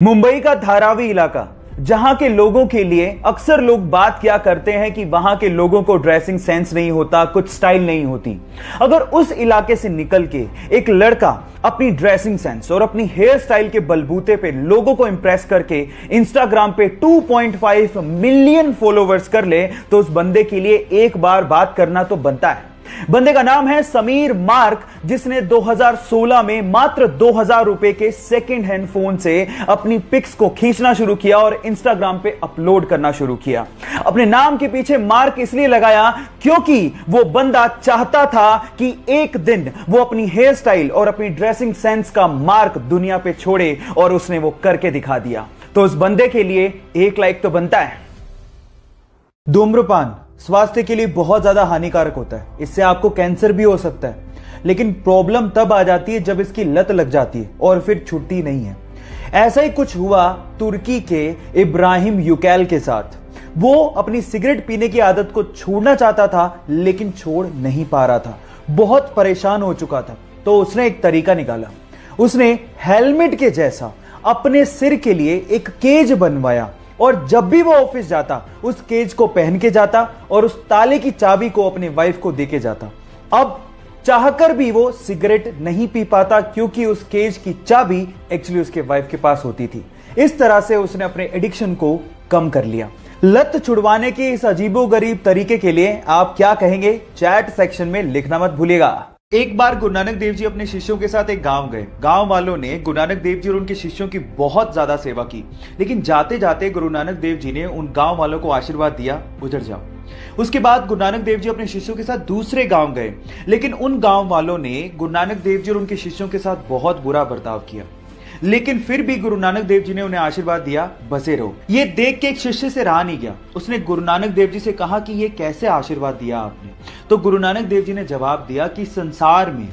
मुंबई का धारावी इलाका, जहां के लोगों के लिए अक्सर लोग बात किया करते हैं कि वहां के लोगों को ड्रेसिंग सेंस नहीं होता, कुछ स्टाइल नहीं होती। अगर उस इलाके से निकल के एक लड़का अपनी ड्रेसिंग सेंस और अपनी हेयर स्टाइल के बलबूते पे लोगों को इंप्रेस करके इंस्टाग्राम पे 2.5 मिलियन फॉलोवर्स कर ले, तो उस बंदे के लिए एक बार बात करना तो बनता है। बंदे का नाम है समीर मार्क, जिसने 2016 में मात्र 2000 रुपए के सेकंड हैंड फोन से अपनी पिक्स को खींचना शुरू किया और इंस्टाग्राम पे अपलोड करना शुरू किया। अपने नाम के पीछे मार्क इसलिए लगाया क्योंकि वो बंदा चाहता था कि एक दिन वो अपनी हेयर स्टाइल और अपनी ड्रेसिंग सेंस का मार्क दुनिया पे छोड़े, और उसने वो करके दिखा दिया। तो उस बंदे के लिए एक लाइक तो बनता है। धूम्रपान स्वास्थ्य के लिए बहुत ज्यादा हानिकारक होता है, इससे आपको कैंसर भी हो सकता है। लेकिन प्रॉब्लम तब आ जाती है जब इसकी लत लग जाती है और फिर छुट्टी नहीं है। ऐसा ही कुछ हुआ तुर्की के इब्राहिम यूकैल के साथ। वो अपनी सिगरेट पीने की आदत को छोड़ना चाहता था, लेकिन छोड़ नहीं पा रहा था, बहुत परेशान हो चुका था। तो उसने एक तरीका निकाला। उसने हेलमेट के जैसा अपने सिर के लिए एक केज बनवाया, और जब भी वो ऑफिस जाता उस केज को पहन के जाता और उस ताले की चाबी को अपने वाइफ को देके जाता। अब चाहकर भी वो सिगरेट नहीं पी पाता, क्योंकि उस केज की चाबी एक्चुअली उसके वाइफ के पास होती थी। इस तरह से उसने अपने एडिक्शन को कम कर लिया। लत छुड़वाने के इस अजीबोगरीब तरीके के लिए आप क्या कहेंगे, चैट सेक्शन में लिखना मत भूलिएगा। एक बार गुरु नानक देव जी अपने शिष्यों के साथ एक गांव गए। गांव वालों ने गुरु नानक देव जी और उनके शिष्यों की बहुत ज्यादा सेवा की, लेकिन जाते जाते गुरु नानक देव जी ने उन गांव वालों को आशीर्वाद दिया, उधर जाओ। उसके बाद गुरु नानक देव जी अपने शिष्यों के साथ दूसरे गांव गए, लेकिन उन गांव वालों ने गुरु नानक देव जी और उनके शिष्यों के साथ बहुत बुरा बर्ताव किया। लेकिन फिर भी गुरु नानक देव जी ने उन्हें आशीर्वाद दिया, बसे रहो। ये देख के एक शिष्य से रहा नहीं गया। उसने गुरु नानक देव जी से कहा कि ये कैसे आशीर्वाद दिया आपने? तो गुरु नानक देव जी ने जवाब दिया कि संसार में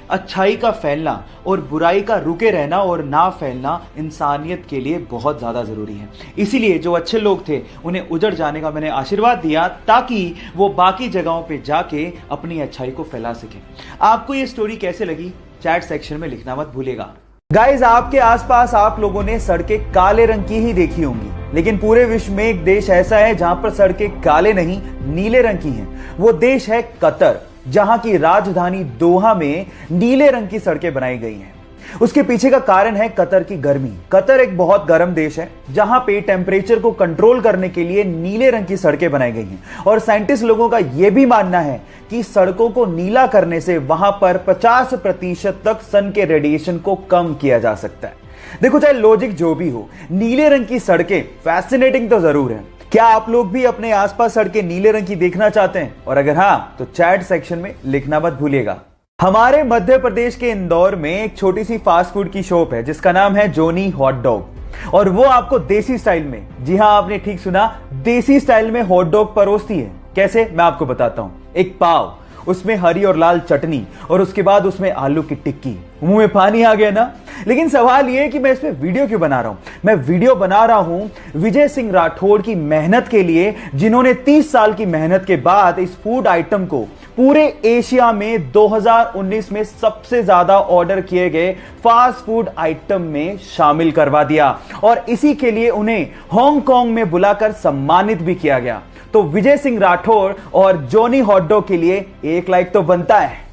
अच्छाई का फैलना और बुराई का रुके रहना और ना फैलना इंसानियत के लिए बहुत ज्यादा जरूरी है। इसीलिए जो अच्छे लोग थे उन्हें उजड़ जाने का मैंने आशीर्वाद दिया, ताकि वो बाकी जगहों पे जाके अपनी अच्छाई को फैला सके। आपको ये स्टोरी कैसे लगी, चैट सेक्शन में लिखना मत भूलिएगा। गाइज, आपके आसपास आप लोगों ने सड़कें काले रंग की ही देखी होंगी, लेकिन पूरे विश्व में एक देश ऐसा है जहां पर सड़कें काले नहीं नीले रंग की हैं। वो देश है कतर, जहां की राजधानी दोहा में नीले रंग की सड़कें बनाई गई हैं। उसके पीछे का कारण है कतर की गर्मी। कतर एक बहुत गर्म देश है, जहां पे टेम्परेचर को कंट्रोल करने के लिए नीले रंग की सड़कें बनाई गई हैं। और साइंटिस्ट लोगों का यह भी मानना है कि सड़कों को नीला करने से वहां पर 50% तक सन के रेडिएशन को कम किया जा सकता है। देखो, चाहे लॉजिक जो भी हो, नीले रंग की सड़कें फैसिनेटिंग तो जरूर है। क्या आप लोग भी अपने आसपास सड़कें नीले रंग की देखना चाहते हैं? और अगर हां, तो चैट सेक्शन में लिखना मत भूलिएगा। हमारे मध्य प्रदेश के इंदौर में एक छोटी सी फास्ट फूड की शॉप है, जिसका नाम है जोनी हॉट डॉग, और वो आपको देसी स्टाइल में, जी हां आपने ठीक सुना, देसी स्टाइल में हॉट डॉग परोसती है। कैसे, मैं आपको बताता हूं। एक पाव, उसमें हरी और लाल चटनी, और उसके बाद उसमें आलू की टिक्की। मुंह में पानी आ गया ना? लेकिन सवाल यह है कि मैं इस पे वीडियो क्यों बना रहा हूं? मैं वीडियो बना रहा हूं विजय सिंह राठौड़ की मेहनत के लिए, जिन्होंने 30 साल की मेहनत के बाद इस फूड आइटम को पूरे एशिया में 2019 में सबसे ज्यादा ऑर्डर किए गए फास्ट फूड आइटम में शामिल करवा दिया, और इसी के लिए उन्हें हांगकांग में बुलाकर सम्मानित भी किया गया। तो विजय सिंह राठौड़ और जॉनी हॉट डॉग के लिए एक लाइक तो बनता है।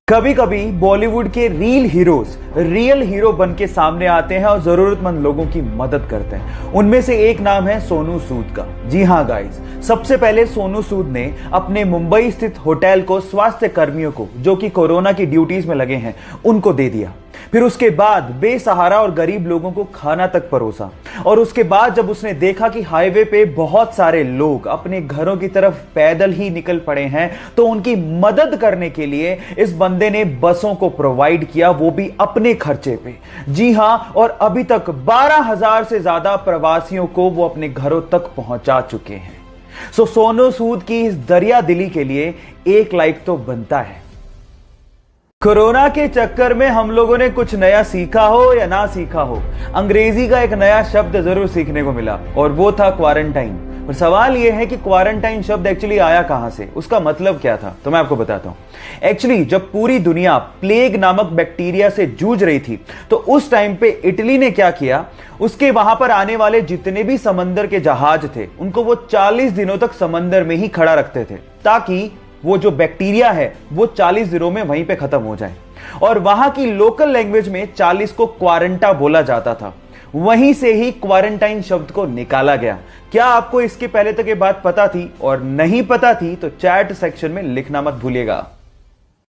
कभी कभी बॉलीवुड के रियल हीरो बन के सामने आते हैं और जरूरतमंद लोगों की मदद करते हैं। उनमें से एक नाम है सोनू सूद का। जी हां गाइस, सबसे पहले सोनू सूद ने अपने मुंबई स्थित होटल को स्वास्थ्य कर्मियों को, जो कि कोरोना की ड्यूटीज में लगे हैं, उनको दे दिया। फिर उसके बाद बेसहारा और गरीब लोगों को खाना तक परोसा। और उसके बाद जब उसने देखा कि हाईवे पे बहुत सारे लोग अपने घरों की तरफ पैदल ही निकल पड़े हैं, तो उनकी मदद करने के लिए इस बंदे ने बसों को प्रोवाइड किया, वो भी अपने खर्चे पे। जी हां, और अभी तक 12,000 से ज्यादा प्रवासियों को वो अपने घरों तक पहुंचा चुके हैं। सो सोनू सूद की इस दरिया दिली के लिए एक लाइक तो बनता है। कोरोना के चक्कर में हम लोगों ने कुछ नया सीखा हो या ना सीखा हो, अंग्रेजी का एक नया शब्द जरूर सीखने को मिला, और वो था क्वारंटाइन। और सवाल यह है कि क्वारंटाइन शब्द एक्चुअली आया कहां से, उसका मतलब क्या था। तो मैं आपको बताता हूं। एक्चुअली जब पूरी दुनिया प्लेग नामक बैक्टीरिया से जूझ रही थी, तो उस टाइम पे इटली ने क्या किया, उसके वहां पर आने वाले जितने भी समंदर के जहाज थे, उनको वो 40 दिनों तक समंदर में ही खड़ा रखते थे, ताकि वो जो बैक्टीरिया है वो 40 दिनों में वहीं पे खत्म हो जाए। और वहां की लोकल लैंग्वेज में 40 को क्वारंटा बोला जाता था। वहीं से ही क्वारंटाइन शब्द को निकाला गया। क्या आपको इसके पहले तक ये बात पता थी? और नहीं पता थी तो चैट सेक्शन में लिखना मत भूलिएगा।